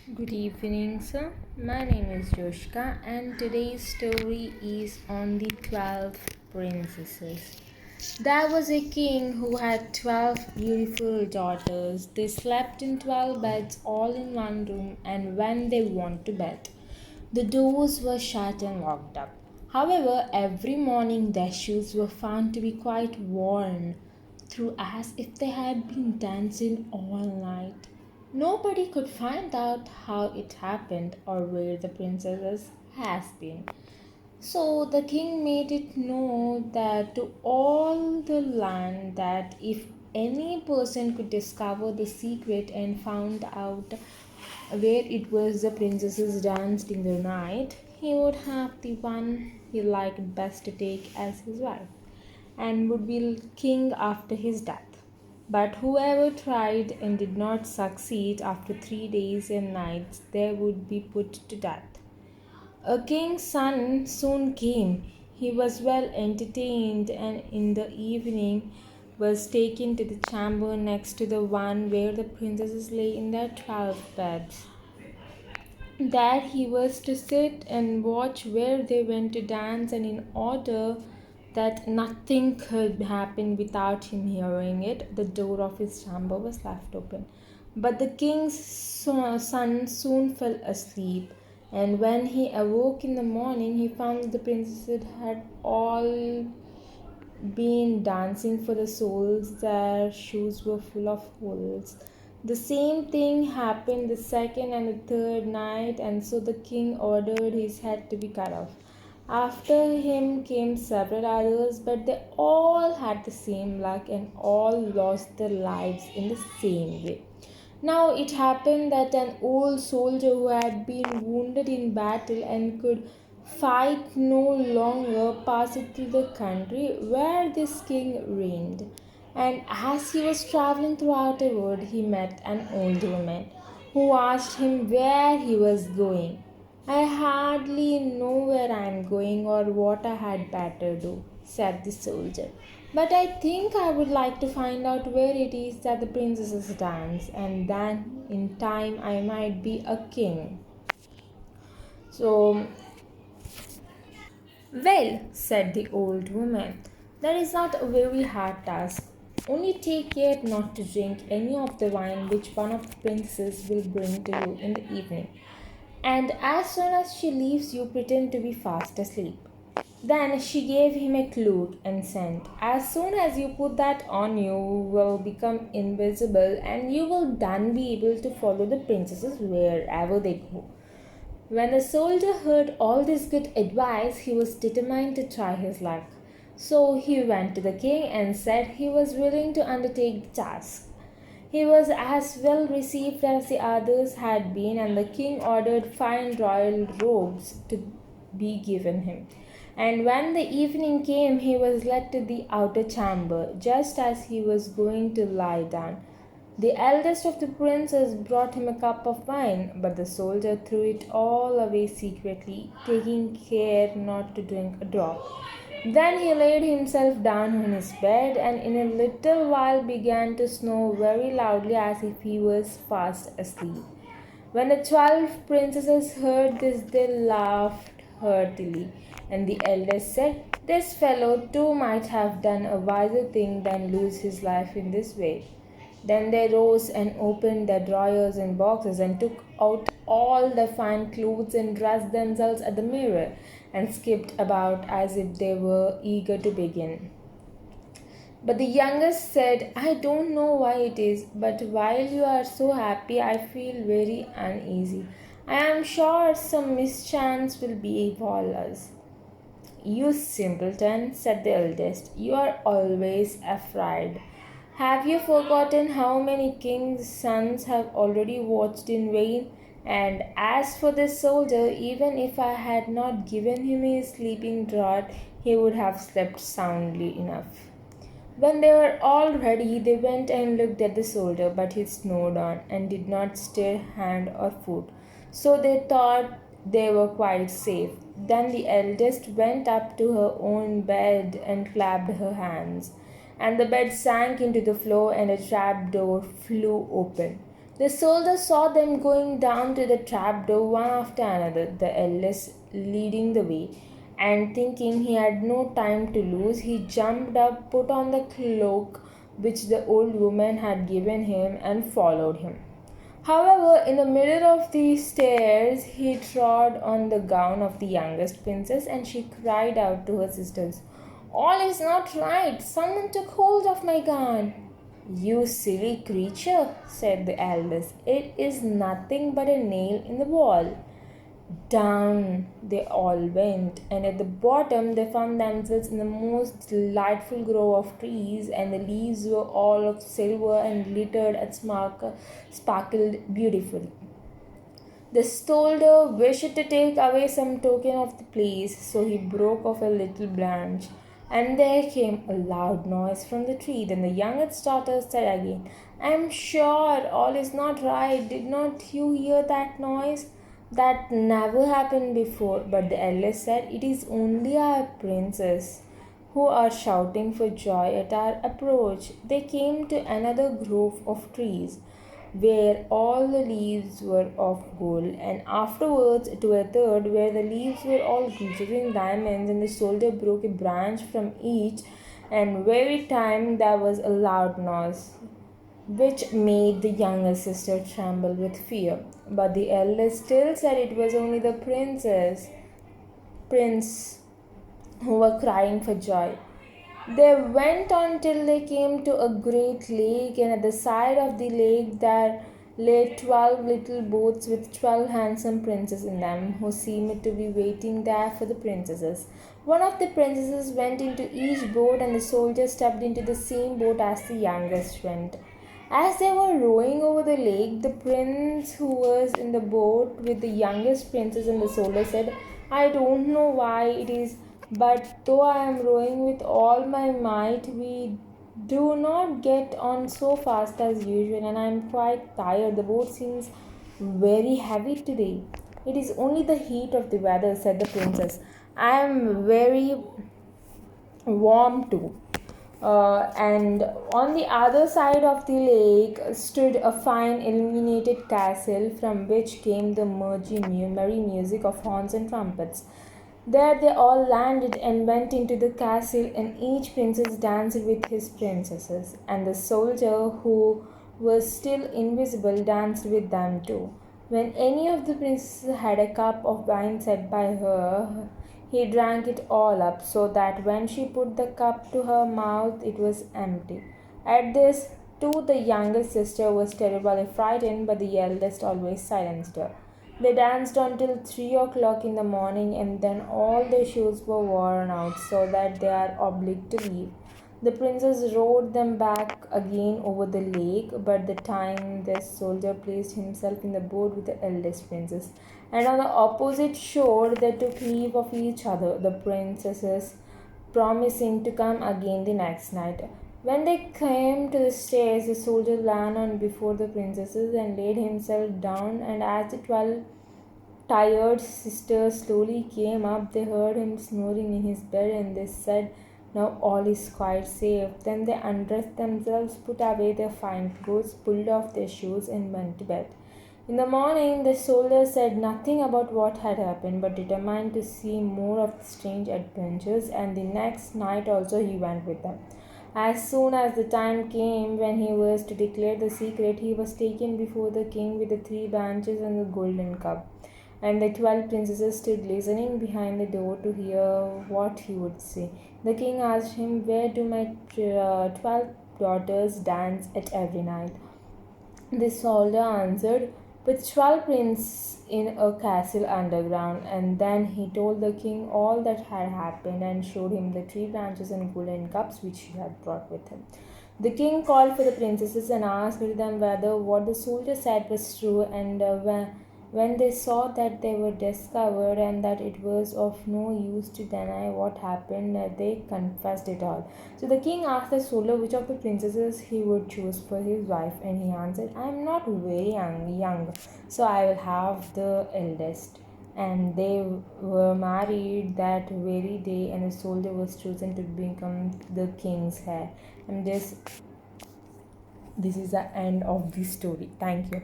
Good evening, sir. My name is Joshka, and today's story is on the 12 princesses. There was a king who had 12 beautiful daughters. They slept in 12 beds all in one room, and when they went to bed, the doors were shut and locked up. However, every morning their shoes were found to be quite worn through as if they had been dancing all night. Nobody could find out how it happened or where the princess has been. So the king made it known that to all the land that if any person could discover the secret and found out where it was the princesses danced in the night, he would have the one he liked best to take as his wife and would be king after his death. But whoever tried and did not succeed after 3 days and nights, they would be put to death. A king's son soon came. He was well entertained and in the evening was taken to the chamber next to the one where the princesses lay in their 12 beds. There he was to sit and watch where they went to dance, and in order that nothing could happen without him hearing it, the door of his chamber was left open. But the king's son soon fell asleep, and when he awoke in the morning, he found that the princesses had all been dancing for the souls. Their shoes were full of holes. The same thing happened the second and the third night, and so the king ordered his head to be cut off. After him came several others, but they all had the same luck and all lost their lives in the same way. Now it happened that an old soldier who had been wounded in battle and could fight no longer passed through the country where this king reigned. And as he was traveling throughout a wood, he met an old woman who asked him where he was going. I hardly know where I am going or what I had better do, said the soldier. But I think I would like to find out where it is that the princesses dance, and then in time I might be a king. So, well, said the old woman, that is not a very hard task. Only take care not to drink any of the wine which one of the princesses will bring to you in the evening. And as soon as she leaves you, pretend to be fast asleep. Then she gave him a cloak and said, as soon as you put that on, you will become invisible and you will then be able to follow the princesses wherever they go. When the soldier heard all this good advice, he was determined to try his luck. So he went to the king and said he was willing to undertake the task. He was as well received as the others had been, and the king ordered fine royal robes to be given him. And when the evening came, he was led to the outer chamber, just as he was going to lie down. The eldest of the princes brought him a cup of wine, but the soldier threw it all away secretly, taking care not to drink a drop. Then he laid himself down on his bed, and in a little while began to snore very loudly as if he was fast asleep. When the 12 princesses heard this, they laughed heartily, and the eldest said, this fellow too might have done a wiser thing than lose his life in this way. Then they rose and opened their drawers and boxes and took out all their fine clothes and dressed themselves at the mirror and skipped about as if they were eager to begin. But the youngest said, I don't know why it is, but while you are so happy, I feel very uneasy. I am sure some mischance will befall us. You simpleton, said the eldest, you are always afraid. Have you forgotten how many kings' sons have already watched in vain? And as for this soldier, even if I had not given him his sleeping draught, he would have slept soundly enough. When they were all ready, they went and looked at the soldier, but he snored on and did not stir hand or foot. So they thought they were quite safe. Then the eldest went up to her own bed and clapped her hands, and the bed sank into the floor, and a trap door flew open. The soldiers saw them going down to the trapdoor one after another, the eldest leading the way. And thinking he had no time to lose, he jumped up, put on the cloak which the old woman had given him, and followed him. However, in the middle of the stairs, he trod on the gown of the youngest princess, and she cried out to her sisters, "All is not right! Someone took hold of my gown!" "You silly creature," said the eldest, "it is nothing but a nail in the wall." Down they all went, and at the bottom they found themselves in the most delightful grove of trees, and the leaves were all of silver and glittered and sparkled beautifully. The soldier wished to take away some token of the place, so he broke off a little branch, and there came a loud noise from the tree. Then the youngest daughter said again, "I am sure all is not right. Did not you hear that noise? That never happened before." But the eldest said, "It is only our princess who are shouting for joy at our approach." They came to another grove of trees where all the leaves were of gold, and afterwards to a third where the leaves were all glittering diamonds, and the soldier broke a branch from each, and every time there was a loud noise which made the younger sister tremble with fear. But the eldest still said it was only the prince who were crying for joy. They went on till they came to a great lake, and at the side of the lake there lay 12 little boats with 12 handsome princes in them, who seemed to be waiting there for the princesses. One of the princesses went into each boat, and the soldier stepped into the same boat as the youngest went. As they were rowing over the lake, the prince who was in the boat with the youngest princess and the soldier said, "I don't know why it is, but though I am rowing with all my might, we do not get on so fast as usual, and I am quite tired. The boat seems very heavy today." "It is only the heat of the weather," said the princess. "I am very warm too." And on the other side of the lake stood a fine illuminated castle from which came the merry music of horns and trumpets. There they all landed and went into the castle, and each princess danced with his princesses, and the soldier, who was still invisible, danced with them too. When any of the princesses had a cup of wine set by her, he drank it all up, so that when she put the cup to her mouth, it was empty. At this, too, the youngest sister was terribly frightened, but the eldest always silenced her. They danced until 3 o'clock in the morning, and then all their shoes were worn out, so that they are obliged to leave. The princess rowed them back again over the lake, but the time the soldier placed himself in the boat with the eldest princess, and on the opposite shore they took leave of each other, the princesses promising to come again the next night. When they came to the stairs, the soldier ran on before the princesses and laid himself down, and as the 12 tired sisters slowly came up, they heard him snoring in his bed, and they said, "Now all is quite safe." Then they undressed themselves, put away their fine clothes, pulled off their shoes, and went to bed. In the morning, the soldier said nothing about what had happened, but determined to see more of the strange adventures, and the next night also he went with them. As soon as the time came when he was to declare the secret, he was taken before the king with the 3 branches and the golden cup. And the 12 princesses stood listening behind the door to hear what he would say. The king asked him, "Where do my 12 daughters dance at every night?" The soldier answered, "With 12 princes in a castle underground." And then he told the king all that had happened, and showed him the 3 branches and golden cups which he had brought with him. The king called for the princesses and asked them whether what the soldier said was true, and when they saw that they were discovered and that it was of no use to deny what happened, they confessed it all. So the king asked the soldier which of the princesses he would choose for his wife, and he answered, "I am not very young, so I will have the eldest." And they were married that very day, and the soldier was chosen to become the king's heir. And this This is the end of the story. Thank you.